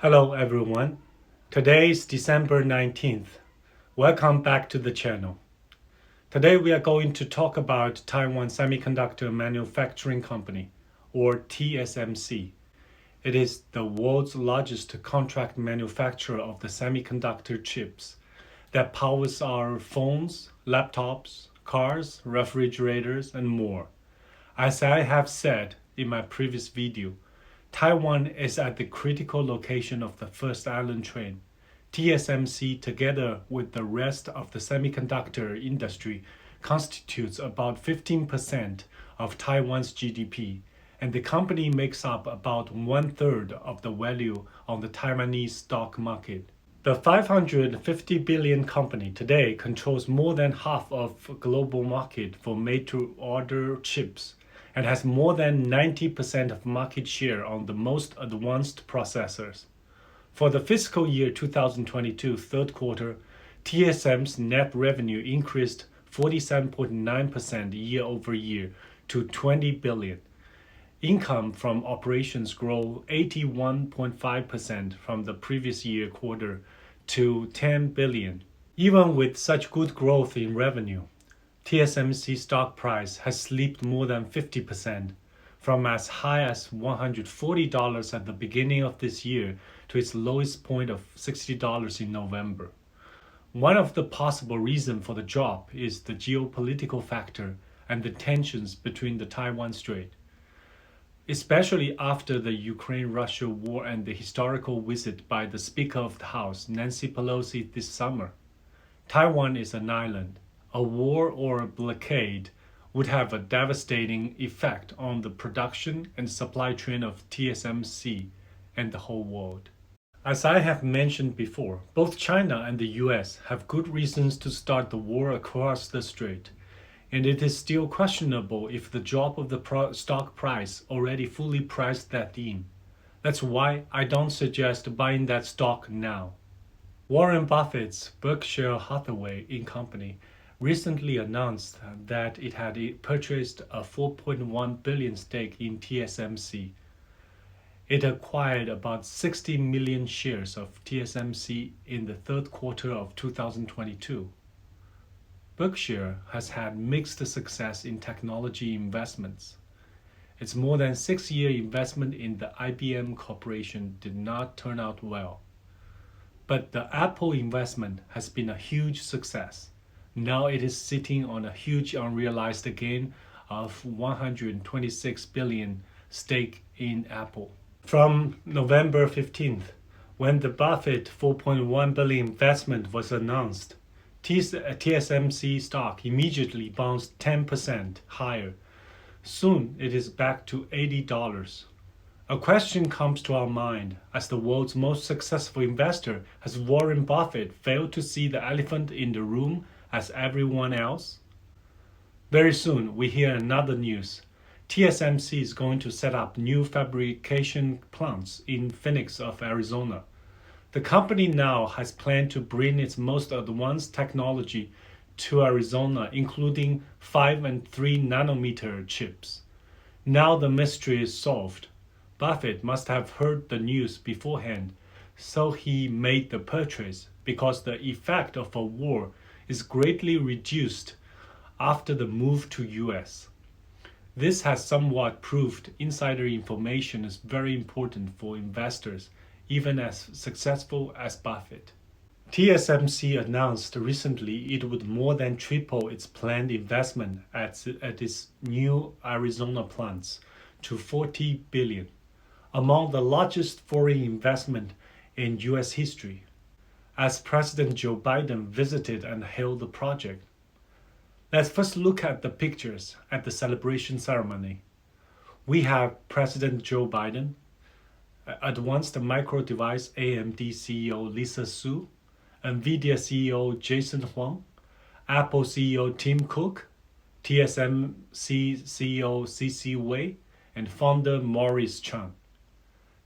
Hello everyone. Today is December 19th. Welcome back to the channel. Today we are going to talk about Taiwan Semiconductor Manufacturing Company, or TSMC. It is the world's largest contract manufacturer of the semiconductor chips that powers our phones, laptops, cars, refrigerators, and more. As I have said in my previous video, Taiwan is at the critical location of the first island train. TSMC, together with the rest of the semiconductor industry, constitutes about 15% of Taiwan's GDP, and the company makes up about one-third of the value on the Taiwanese stock market. The 550 billion company today controls more than half of the global market for made-to-order chips and has more than 90% of market share on the most advanced processors. For the fiscal year 2022 third quarter, TSM's net revenue increased 47.9% year over year to 20 billion. Income from operations grew 81.5% from the previous year quarter to 10 billion. Even with such good growth in revenue, TSMC stock price has slipped more than 50%, from as high as $140 at the beginning of this year to its lowest point of $60 in November. One of the possible reasons for the drop is the geopolitical factor and the tensions between the Taiwan Strait. Especially after the Ukraine-Russia war and the historical visit by the Speaker of the House, Nancy Pelosi, this summer. Taiwan is an island. A war or a blockade would have a devastating effect on the production and supply chain of TSMC and the whole world. As I have mentioned before, both China and the US have good reasons to start the war across the strait, and it is still questionable if the drop of the stock price already fully priced that in. That's why I don't suggest buying that stock now. Warren Buffett's Berkshire Hathaway Company recently announced that it had purchased a 4.1 billion stake in TSMC. It acquired about 60 million shares of TSMC in the third quarter of 2022. Berkshire has had mixed success in technology investments. Its more than 6-year investment in the IBM Corporation did not turn out well. But the Apple investment has been a huge success. Now it is sitting on a huge unrealized gain of 126 billion stake in Apple. From November 15th, when the Buffett 4.1 billion investment was announced, TSMC stock immediately bounced 10% higher. Soon it is back to $80. A question comes to our mind: as the world's most successful investor, has Warren Buffett failed to see the elephant in the room as everyone else? Very soon we hear another news. TSMC is going to set up new fabrication plants in Phoenix of Arizona. The company now has planned to bring its most advanced technology to Arizona, including 5 and 3 nanometer chips. Now the mystery is solved. Buffett must have heard the news beforehand, so he made the purchase because the effect of a war is greatly reduced after the move to US. This has somewhat proved insider information is very important for investors, even as successful as Buffett. TSMC announced recently it would more than triple its planned investment at its new Arizona plants to 40 billion, among the largest foreign investment in US history, as President Joe Biden visited and hailed the project. Let's first look at the pictures at the celebration ceremony. We have President Joe Biden, Advanced Micro Device AMD CEO Lisa Su, NVIDIA CEO Jensen Huang, Apple CEO Tim Cook, TSMC CEO C.C. Wei, and founder Morris Chang.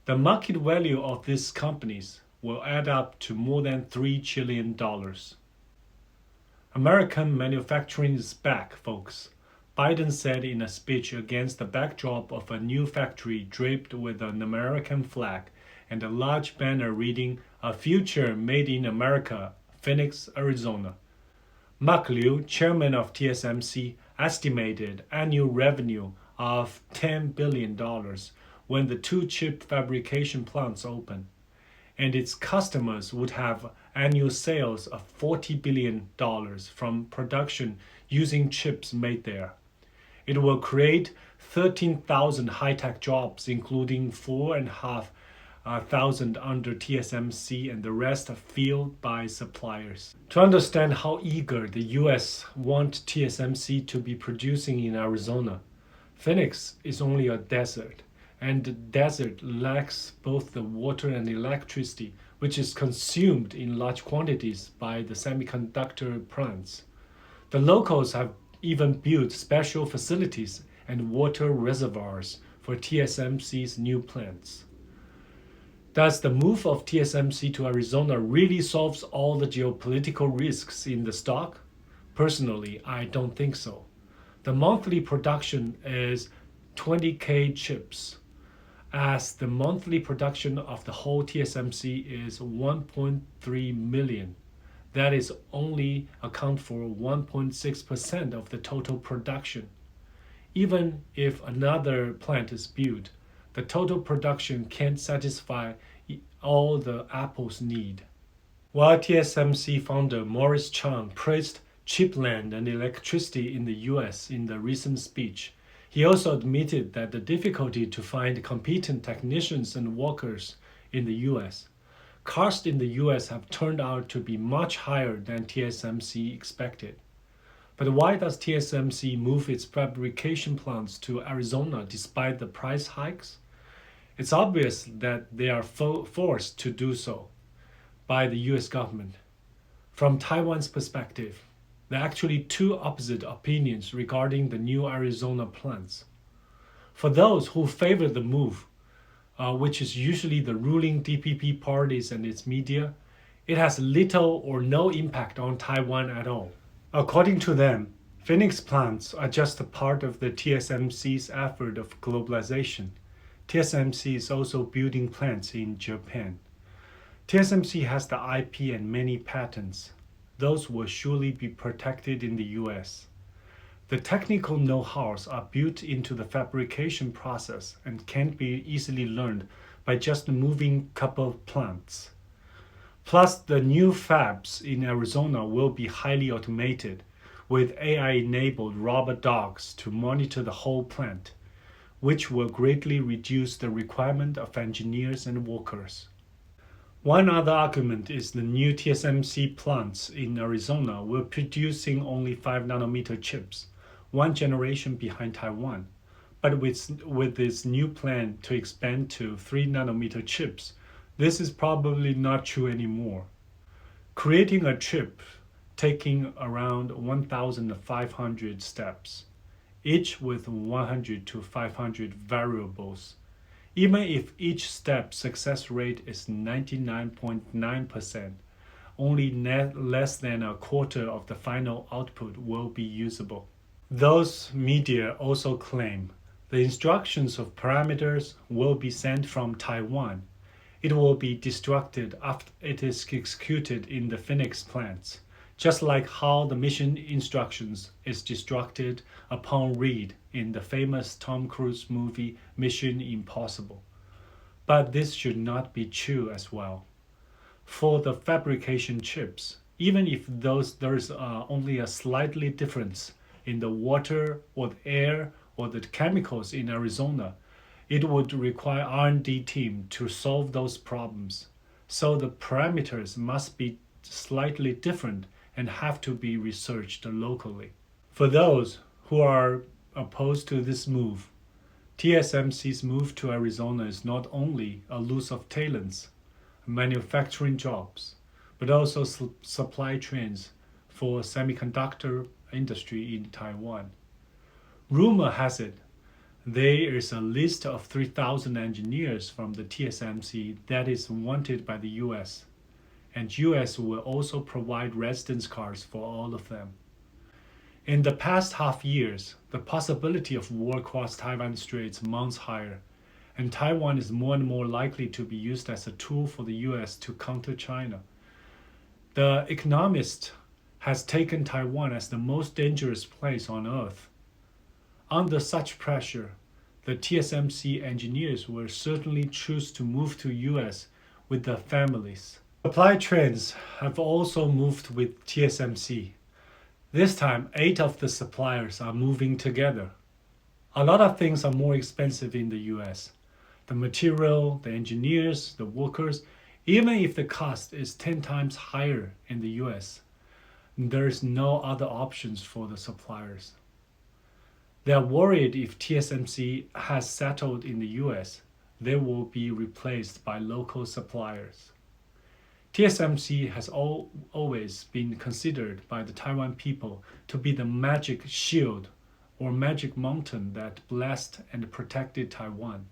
The market value of these companies will add up to more than $3 trillion. American manufacturing is back, folks. Biden said in a speech against the backdrop of a new factory draped with an American flag and a large banner reading "A Future Made in America, Phoenix, Arizona." Mark Liu, chairman of TSMC, estimated annual revenue of $10 billion when the two chip fabrication plants open, and its customers would have annual sales of $40 billion from production using chips made there. It will create 13,000 high-tech jobs, including 4,500 under TSMC and the rest filled by suppliers. To understand how eager the US want TSMC to be producing in Arizona, Phoenix is only a desert, and the desert lacks both the water and electricity, which is consumed in large quantities by the semiconductor plants. The locals have even built special facilities and water reservoirs for TSMC's new plants. Does the move of TSMC to Arizona really solve all the geopolitical risks in the stock? Personally, I don't think so. The monthly production is 20K chips, as the monthly production of the whole TSMC is 1.3 million. That is only account for 1.6% of the total production. Even if another plant is built, the total production can't satisfy all the Apple's need. While TSMC founder Morris Chang praised cheap land and electricity in the US in the recent speech, he also admitted that the difficulty to find competent technicians and workers in the US. Costs in the US have turned out to be much higher than TSMC expected. But why does TSMC move its fabrication plants to Arizona despite the price hikes? It's obvious that they are forced to do so by the US government. From Taiwan's perspective, there are actually two opposite opinions regarding the new Arizona plants. For those who favor the move, which is usually the ruling DPP parties and its media, it has little or no impact on Taiwan at all. According to them, Phoenix plants are just a part of the TSMC's effort of globalization. TSMC is also building plants in Japan. TSMC has the IP and many patents. Those will surely be protected in the US. The technical know-hows are built into the fabrication process and can't be easily learned by just moving a couple of plants. Plus, the new fabs in Arizona will be highly automated, with AI-enabled robot dogs to monitor the whole plant, which will greatly reduce the requirement of engineers and workers. One other argument is the new TSMC plants in Arizona will producing only 5nm chips, one generation behind Taiwan. But with this new plan to expand to 3nm chips, this is probably not true anymore. Creating a chip taking around 1,500 steps, each with 100 to 500 variables. Even if each step success rate is 99.9%, only less than a quarter of the final output will be usable. Those media also claim the instructions of parameters will be sent from Taiwan. It will be destructed after it is executed in the Phoenix plants, just like how the mission instructions is destructed upon read in the famous Tom Cruise movie Mission Impossible. But this should not be true as well. For the fabrication chips, even if there's only a slightly difference in the water or the air or the chemicals in Arizona, it would require R&D team to solve those problems. So the parameters must be slightly different and have to be researched locally. For those who are opposed to this move, TSMC's move to Arizona is not only a loss of talents, manufacturing jobs, but also supply chains for semiconductor industry in Taiwan. Rumor has it there is a list of 3,000 engineers from the TSMC that is wanted by the US, and US will also provide residence cards for all of them. In the past half years, the possibility of war across Taiwan Straits mounts higher, and Taiwan is more and more likely to be used as a tool for the US to counter China. The Economist has taken Taiwan as the most dangerous place on earth. Under such pressure, the TSMC engineers will certainly choose to move to US with their families. Supply chains have also moved with TSMC. This time, 8 of the suppliers are moving together. A lot of things are more expensive in the US. The material, the engineers, the workers, even if the cost is 10 times higher in the US, there is no other options for the suppliers. They are worried if TSMC has settled in the US, they will be replaced by local suppliers. TSMC has always been considered by the Taiwan people to be the magic shield or magic mountain that blessed and protected Taiwan.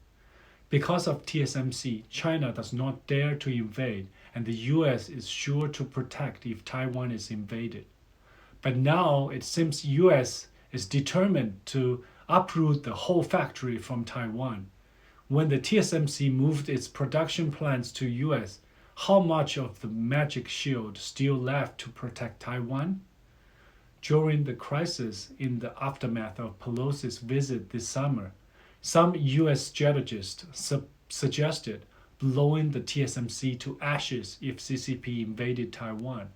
Because of TSMC, China does not dare to invade, and the US is sure to protect if Taiwan is invaded. But now it seems US is determined to uproot the whole factory from Taiwan. When the TSMC moved its production plants to US, how much of the magic shield still left to protect Taiwan? During the crisis in the aftermath of Pelosi's visit this summer, some US strategists suggested blowing the TSMC to ashes if CCP invaded Taiwan.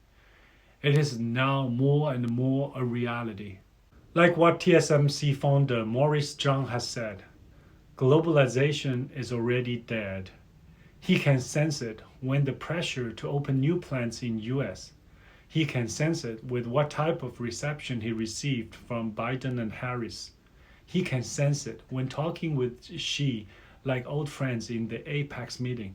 It is now more and more a reality. Like what TSMC founder Morris Chang has said, globalization is already dead. He can sense it when the pressure to open new plants in US. He can sense it with what type of reception he received from Biden and Harris. He can sense it when talking with Xi like old friends in the APEC meeting.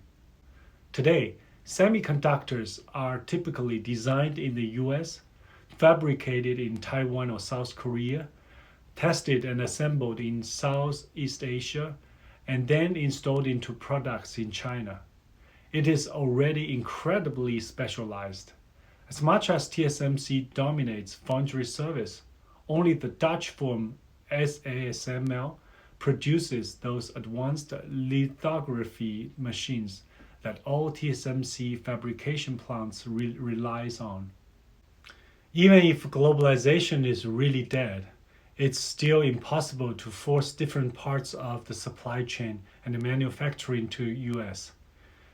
Today, semiconductors are typically designed in the US, fabricated in Taiwan or South Korea, tested and assembled in Southeast Asia, and then installed into products in China. It is already incredibly specialized. As much as TSMC dominates foundry service, only the Dutch firm ASML produces those advanced lithography machines that all TSMC fabrication plants relies on. Even if globalization is really dead, it's still impossible to force different parts of the supply chain and the manufacturing to US.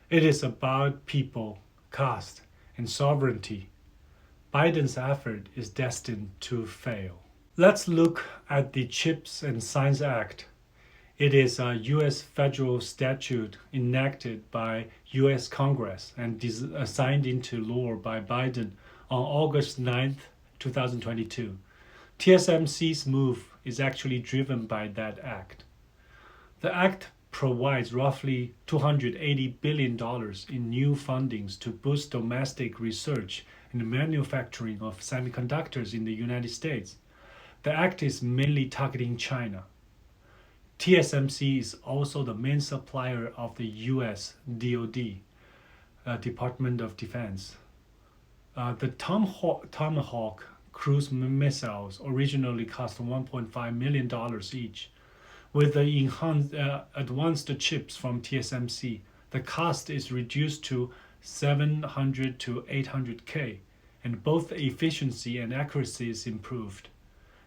It is about people, cost, and sovereignty. Biden's effort is destined to fail. Let's look at the CHIPS and Science Act. It is a US federal statute enacted by US Congress and signed into law by Biden on August 9, 2022. TSMC's move is actually driven by that act. The act provides roughly $280 billion in new fundings to boost domestic research and manufacturing of semiconductors in the United States. The act is mainly targeting China. TSMC is also the main supplier of the US DoD, Department of Defense. The Tomahawk cruise missiles originally cost $1.5 million each. With the advanced chips from TSMC, the cost is reduced to $700 to $800K, and both efficiency and accuracy is improved.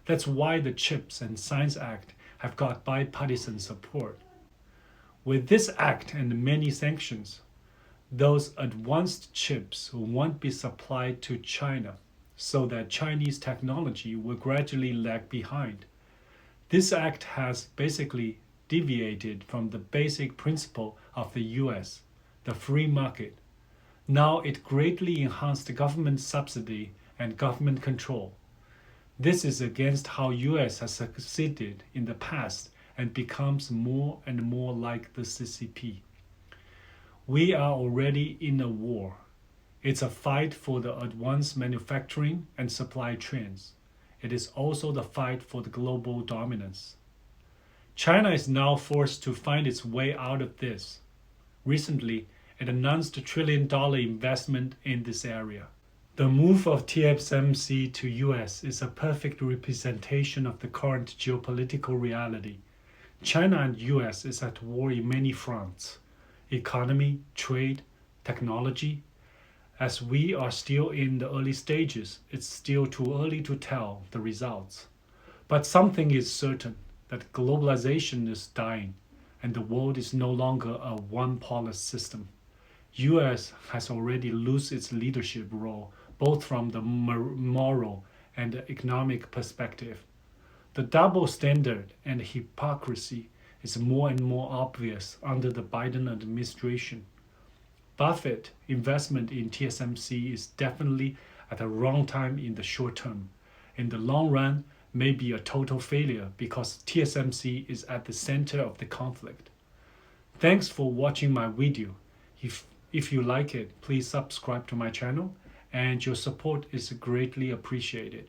That's why the CHIPS and Science Act have got bipartisan support. With this act and many sanctions, those advanced chips won't be supplied to China, so that Chinese technology will gradually lag behind. This act has basically deviated from the basic principle of the US, the free market. Now it greatly enhanced government subsidy and government control. This is against how US has succeeded in the past and becomes more and more like the CCP. We are already in a war. It's a fight for the advanced manufacturing and supply chains. It is also the fight for the global dominance. China is now forced to find its way out of this. Recently, it announced a $1 trillion investment in this area. The move of TSMC to US is a perfect representation of the current geopolitical reality. China and US is at war in many fronts: economy, trade, technology. As we are still in the early stages, it's still too early to tell the results. But something is certain, that globalization is dying and the world is no longer a one-polar system. US has already lost its leadership role both from the moral and the economic perspective. The double standard and hypocrisy is more and more obvious under the Biden administration. Buffett investment in TSMC is definitely at the wrong time in the short term. In the long run, may be a total failure because TSMC is at the center of the conflict. Thanks for watching my video. If you like it, please subscribe to my channel and your support is greatly appreciated.